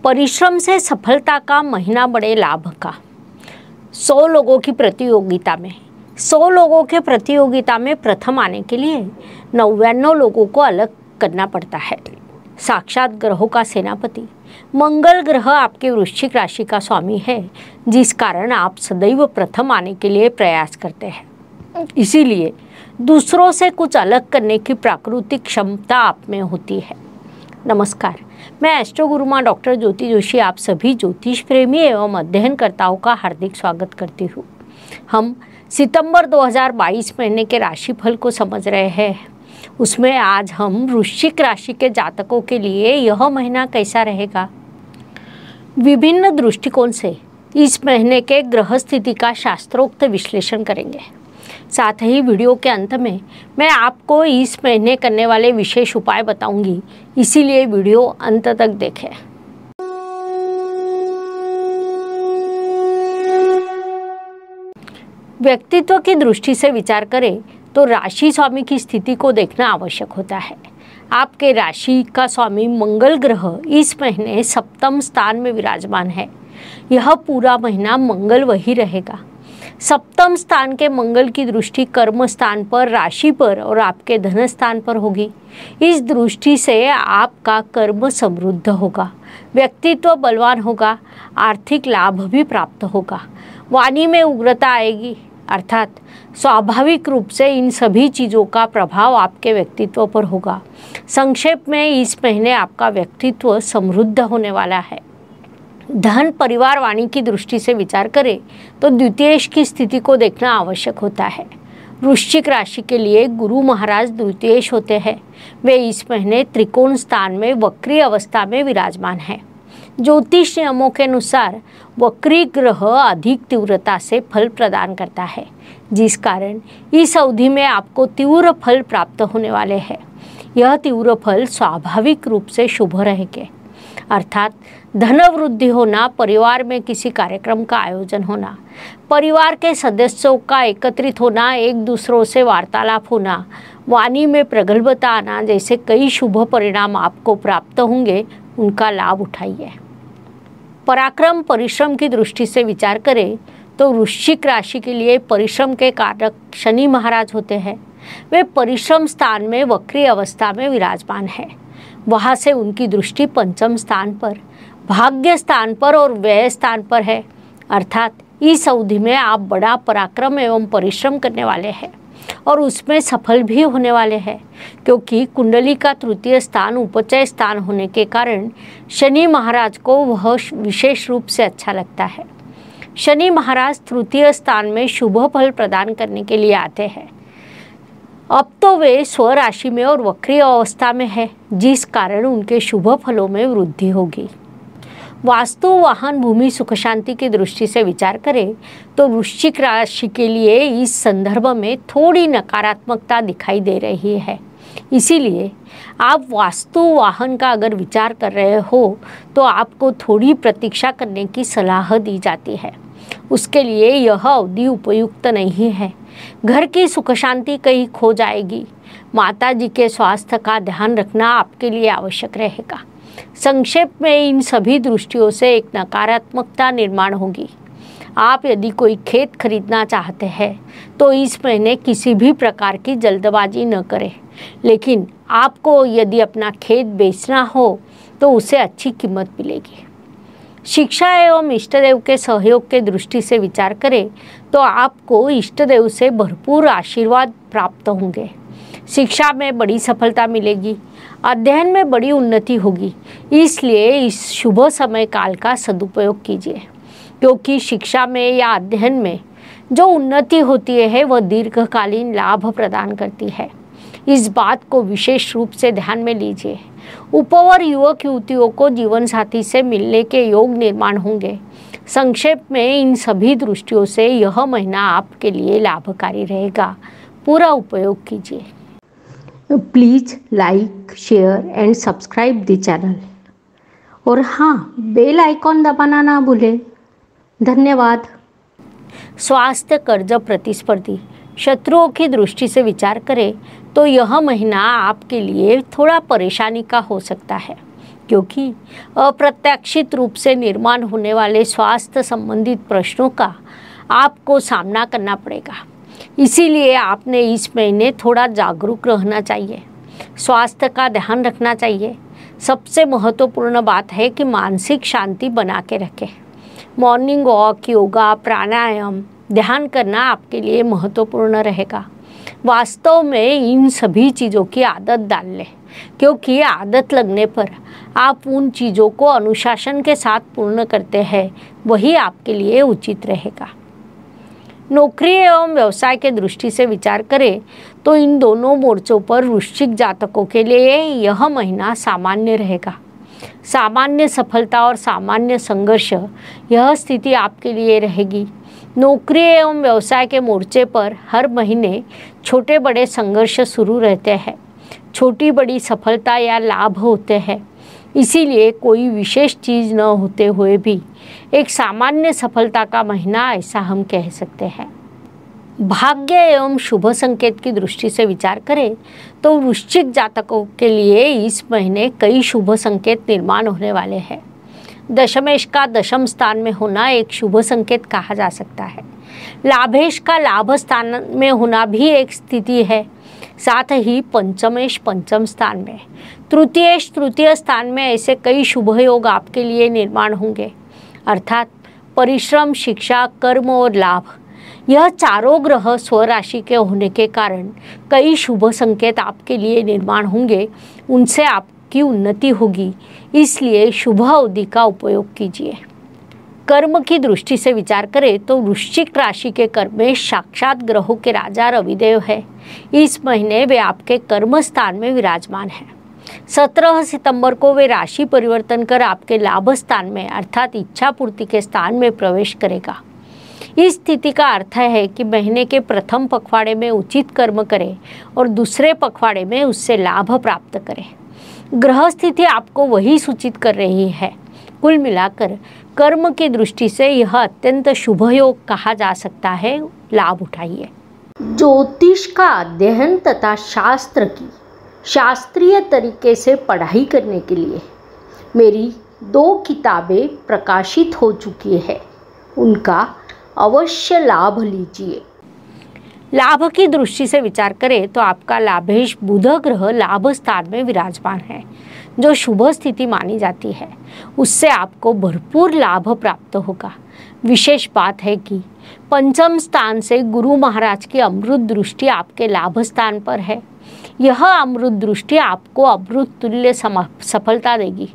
परिश्रम से सफलता का महीना बड़े लाभ का। 100 लोगों की प्रतियोगिता में 100 लोगों के प्रतियोगिता में प्रथम आने के लिए 99 लोगों को अलग करना पड़ता है। साक्षात ग्रहों का सेनापति मंगल ग्रह आपके वृश्चिक राशि का स्वामी है, जिस कारण आप सदैव प्रथम आने के लिए प्रयास करते हैं। इसीलिए दूसरों से कुछ अलग करने की प्राकृतिक क्षमता आप में होती है। नमस्कार, मैं एस्ट्रो गुरु माँ डॉक्टर ज्योति जोशी आप सभी ज्योतिष प्रेमी एवं अध्ययनकर्ताओं का हार्दिक स्वागत करती हूँ। हम सितंबर 2022 महीने के राशिफल को समझ रहे हैं। उसमें आज हम वृश्चिक राशि के जातकों के लिए यह महीना कैसा रहेगा, विभिन्न दृष्टिकोण से इस महीने के ग्रह स्थिति का शास्त्रोक्त विश्लेषण करेंगे। साथ ही वीडियो के अंत में मैं आपको इस महीने करने वाले विशेष उपाय बताऊंगी, इसीलिए वीडियो अंत तक देखें। व्यक्तित्व की दृष्टि से विचार करें तो राशि स्वामी की स्थिति को देखना आवश्यक होता है। आपके राशि का स्वामी मंगल ग्रह इस महीने सप्तम स्थान में विराजमान है। यह पूरा महीना मंगल वही रहेगा। सप्तम स्थान के मंगल की दृष्टि कर्म स्थान पर, राशि पर और आपके धन स्थान पर होगी। इस दृष्टि से आपका कर्म समृद्ध होगा, व्यक्तित्व बलवान होगा, आर्थिक लाभ भी प्राप्त होगा, वाणी में उग्रता आएगी। अर्थात स्वाभाविक रूप से इन सभी चीज़ों का प्रभाव आपके व्यक्तित्व पर होगा। संक्षेप में इस महीने आपका व्यक्तित्व समृद्ध होने वाला है। धन, परिवार, वाणी की दृष्टि से विचार करें तो द्वितीयेश की स्थिति को देखना आवश्यक होता है। वृश्चिक राशि के लिए गुरु महाराज द्वितीयेश होते हैं। वे इस महीने त्रिकोण स्थान में वक्री अवस्था में विराजमान है। ज्योतिष नियमों के अनुसार वक्री ग्रह अधिक तीव्रता से फल प्रदान करता है, जिस कारण इस अवधि में आपको तीव्र फल प्राप्त होने वाले हैं। यह तीव्र फल स्वाभाविक रूप से शुभ रहेंगे, अर्थात धन वृद्धि होना, परिवार में किसी कार्यक्रम का आयोजन होना, परिवार के सदस्यों का एकत्रित होना, एक दूसरों से वार्तालाप होना, वाणी में प्रगल्भता आना जैसे कई शुभ परिणाम आपको प्राप्त होंगे। उनका लाभ उठाइए। पराक्रम, परिश्रम की दृष्टि से विचार करें तो वृश्चिक राशि के लिए परिश्रम के कारक शनि महाराज होते हैं। वे परिश्रम स्थान में वक्री अवस्था में विराजमान है। वहाँ से उनकी दृष्टि पंचम स्थान पर, भाग्य स्थान पर और व्यय स्थान पर है। अर्थात इस अवधि में आप बड़ा पराक्रम एवं परिश्रम करने वाले हैं और उसमें सफल भी होने वाले हैं, क्योंकि कुंडली का तृतीय स्थान उपचय स्थान होने के कारण शनि महाराज को वह विशेष रूप से अच्छा लगता है। शनि महाराज तृतीय स्थान में शुभ फल प्रदान करने के लिए आते हैं। अब तो वे स्वराशि में और वक्री अवस्था में है, जिस कारण उनके शुभ फलों में वृद्धि होगी। वास्तु, वाहन, भूमि, सुख शांति की दृष्टि से विचार करें तो वृश्चिक राशि के लिए इस संदर्भ में थोड़ी नकारात्मकता दिखाई दे रही है। इसीलिए आप वास्तु वाहन का अगर विचार कर रहे हो तो आपको थोड़ी प्रतीक्षा करने की सलाह दी जाती है। उसके लिए यह अवधि उपयुक्त नहीं है। घर की सुख शांति कहीं खो जाएगी। माता जी के स्वास्थ्य का ध्यान रखना आपके लिए आवश्यक रहेगा। संक्षेप में इन सभी दृष्टियों से एक नकारात्मकता निर्माण होगी। आप यदि कोई खेत खरीदना चाहते हैं तो इस महीने किसी भी प्रकार की जल्दबाजी न करें, लेकिन आपको यदि अपना खेत बेचना हो तो उसे अच्छी कीमत मिलेगी। शिक्षा एवं इष्टदेव के सहयोग के दृष्टि से विचार करें तो आपको इष्टदेव से भरपूर आशीर्वाद प्राप्त होंगे। शिक्षा में बड़ी सफलता मिलेगी, अध्ययन में बड़ी उन्नति होगी। इसलिए इस शुभ समय काल का सदुपयोग कीजिए, क्योंकि शिक्षा में या अध्ययन में जो उन्नति होती है वह दीर्घकालीन लाभ प्रदान करती है। इस बात को विशेष रूप से ध्यान में लीजिए। उपवर युवक युवतियों को जीवन साथी से मिलने के योग निर्माण होंगे। संक्षेप में इन सभी दृष्टियों से यह महीना आपके लिए लाभकारी रहेगा। पूरा उपयोग कीजिए। Please like, share and subscribe the channel और हाँ, बेल आइकॉन दबाना ना भूलें। धन्यवाद। स्वास्थ्य, कर्ज, प्रतिस्पर्धी, शत्रुओं की दृष्टि से विचार करें तो यह महीना आपके लिए थोड़ा परेशानी का हो सकता है, क्योंकि अप्रत्याशित रूप से निर्माण होने वाले स्वास्थ्य संबंधित प्रश्नों का आपको सामना करना पड़ेगा। इसीलिए आपने इस महीने थोड़ा जागरूक रहना चाहिए, स्वास्थ्य का ध्यान रखना चाहिए। सबसे महत्वपूर्ण बात है कि मानसिक शांति बना के रखें। मॉर्निंग वॉक, योगा, प्राणायाम, ध्यान करना आपके लिए महत्वपूर्ण रहेगा। वास्तव में इन सभी चीज़ों की आदत डाल लें, क्योंकि आदत लगने पर आप उन चीज़ों को अनुशासन के साथ पूर्ण करते हैं, वही आपके लिए उचित रहेगा। नौकरी एवं व्यवसाय के दृष्टि से विचार करें तो इन दोनों मोर्चों पर वृश्चिक जातकों के लिए यह महीना सामान्य रहेगा। सामान्य सफलता और सामान्य संघर्ष, यह स्थिति आपके लिए रहेगी। नौकरी एवं व्यवसाय के मोर्चे पर हर महीने छोटे बड़े संघर्ष शुरू रहते हैं, छोटी बड़ी सफलता या लाभ होते हैं। इसीलिए कोई विशेष चीज़ न होते हुए भी एक सामान्य सफलता का महीना, ऐसा हम कह सकते हैं। भाग्य एवं शुभ संकेत की दृष्टि से विचार करें तो वृश्चिक जातकों के लिए इस महीने कई शुभ संकेत निर्माण होने वाले हैं। दशमेश का दशम स्थान में होना एक शुभ संकेत कहा जा सकता है। लाभेश का लाभ स्थान में होना भी एक स्थिति है। साथ ही पंचमेश पंचम स्थान में, तृतीयेश तृतीय स्थान में ऐसे कई शुभ योग आपके लिए निर्माण होंगे। अर्थात परिश्रम, शिक्षा, कर्म और लाभ, यह चारों ग्रह स्वराशि के होने के कारण कई शुभ संकेत आपके लिए निर्माण होंगे। उनसे आपकी उन्नति होगी, इसलिए शुभ अवधि का उपयोग कीजिए। कर्म की दृष्टि से विचार करें तो वृश्चिक राशि के कर्म में साक्षात ग्रहों के राजा रविदेव है। इस महीने वे आपके कर्म स्थान में विराजमान हैं। 17 सितंबर को वे राशि परिवर्तन कर आपके लाभ स्थान में अर्थात इच्छा पूर्ति के स्थान में प्रवेश करेगा। इस स्थिति का अर्थ है कि महीने के प्रथम पखवाड़े में उचित कर्म करें और दूसरे पखवाड़े में उससे लाभ प्राप्त करें। ग्रह स्थिति आपको वही सूचित कर रही है। कुल मिलाकर कर्म की दृष्टि से यह अत्यंत शुभ योग कहा जा सकता है। लाभ उठाइए। ज्योतिष का अध्ययन तथा शास्त्र की शास्त्रीय तरीके से पढ़ाई करने के लिए मेरी 2 किताबें प्रकाशित हो चुकी है, उनका अवश्य लाभ लीजिए। लाभ की दृष्टि से विचार करें तो आपका लाभेश बुध ग्रह लाभ स्थान में विराजमान है, जो शुभ स्थिति मानी जाती है। उससे आपको भरपूर लाभ प्राप्त होगा। विशेष बात है कि पंचम स्थान से गुरु महाराज की अमृत दृष्टि आपके लाभ स्थान पर है। यह अमृत दृष्टि आपको अमृत तुल्य सफलता देगी।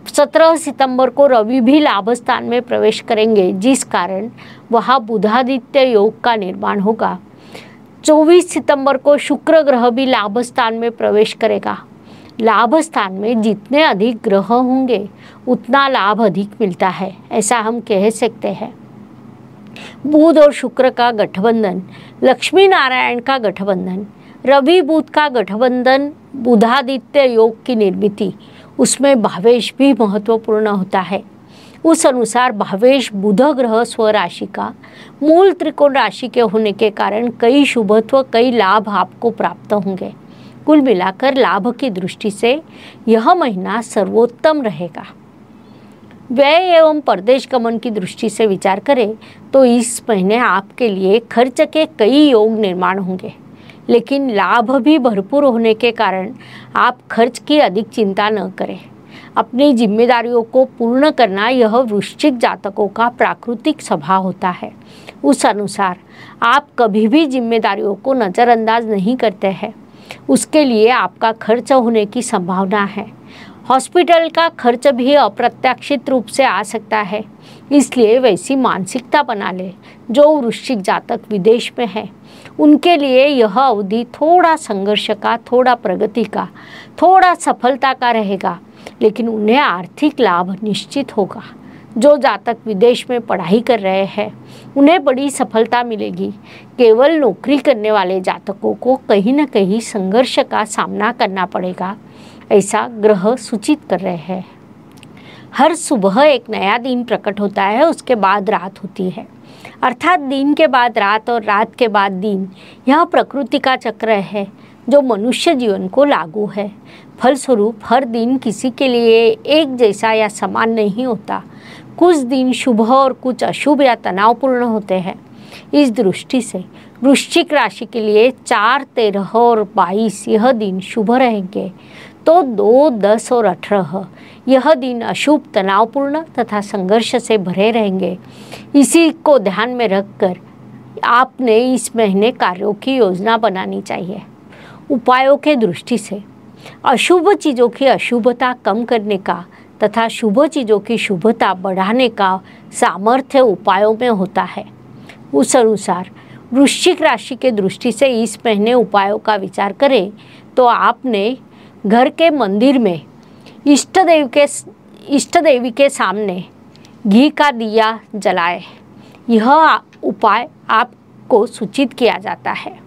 17 सितंबर को रवि भी लाभ स्थान में प्रवेश करेंगे, जिस कारण वहाँ बुधादित्य योग का निर्माण होगा। 24 सितंबर को शुक्र ग्रह भी लाभ स्थान में प्रवेश करेगा। लाभ स्थान में जितने अधिक ग्रह होंगे उतना लाभ अधिक मिलता है, ऐसा हम कह सकते हैं। बुध और शुक्र का गठबंधन, लक्ष्मी नारायण का गठबंधन, रवि बुध का गठबंधन, बुधादित्य योग की निर्मिति, उसमें भावेश भी महत्वपूर्ण होता है। उस अनुसार भावेश बुध ग्रह स्वराशि का मूल त्रिकोण राशि के होने के कारण कई शुभत्व, कई लाभ आपको प्राप्त होंगे। कुल मिलाकर लाभ की दृष्टि से यह महीना सर्वोत्तम रहेगा। व्यय एवं परदेश गमन की दृष्टि से विचार करें तो इस महीने आपके लिए खर्च के कई योग निर्माण होंगे, लेकिन लाभ भी भरपूर होने के कारण आप खर्च की अधिक चिंता न करें। अपनी जिम्मेदारियों को पूर्ण करना यह वृश्चिक जातकों का प्राकृतिक स्वभाव होता है। उस अनुसार आप कभी भी जिम्मेदारियों को नज़रअंदाज नहीं करते हैं। उसके लिए आपका खर्च होने की संभावना है। हॉस्पिटल का खर्च भी अप्रत्याशित रूप से आ सकता है, इसलिए वैसी मानसिकता बना ले। जो वृश्चिक जातक विदेश में है उनके लिए यह अवधि थोड़ा संघर्ष का, थोड़ा प्रगति का, थोड़ा सफलता का रहेगा, लेकिन उन्हें आर्थिक लाभ निश्चित होगा। जो जातक विदेश में पढ़ाई कर रहे हैं उन्हें बड़ी सफलता मिलेगी। केवल नौकरी करने वाले जातकों को कहीं न कहीं संघर्ष का सामना करना पड़ेगा, ऐसा ग्रह सूचित कर रहे हैं। हर सुबह एक नया दिन प्रकट होता है, उसके बाद रात होती है, अर्थात दिन के बाद रात और रात के बाद दिन। यह प्रकृति का चक्र है जो मनुष्य जीवन को लागू है। फलस्वरूप हर दिन किसी के लिए एक जैसा या समान नहीं होता। कुछ दिन शुभ और कुछ अशुभ या तनावपूर्ण होते हैं। इस दृष्टि से वृश्चिक राशि के लिए 4, 13 और 22 यह दिन शुभ रहेंगे, तो 2, 10 और 18 यह दिन अशुभ, तनावपूर्ण तथा संघर्ष से भरे रहेंगे। इसी को ध्यान में रखकर आपने इस महीने कार्यों की योजना बनानी चाहिए। उपायों के दृष्टि से अशुभ चीज़ों की अशुभता कम करने का तथा शुभ चीज़ों की शुभता बढ़ाने का सामर्थ्य उपायों में होता है। उस अनुसार वृश्चिक राशि के दृष्टि से इस महीने उपायों का विचार करें तो आपने घर के मंदिर में इष्ट देवी के सामने घी का दिया जलाए। यह उपाय आपको सूचित किया जाता है।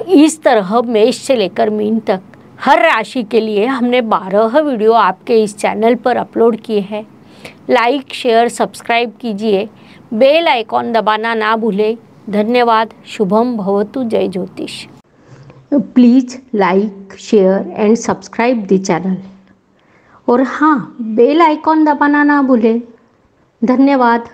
इस तरह मेष से लेकर मीन तक हर राशि के लिए हमने 12 वीडियो आपके इस चैनल पर अपलोड किए हैं। लाइक, शेयर, सब्सक्राइब कीजिए, बेल आइकॉन दबाना ना भूलें। धन्यवाद। शुभम भवतु। जय ज्योतिष। Please like, share and subscribe the channel. और हाँ, बेल आइकॉन दबाना ना भूलें। धन्यवाद।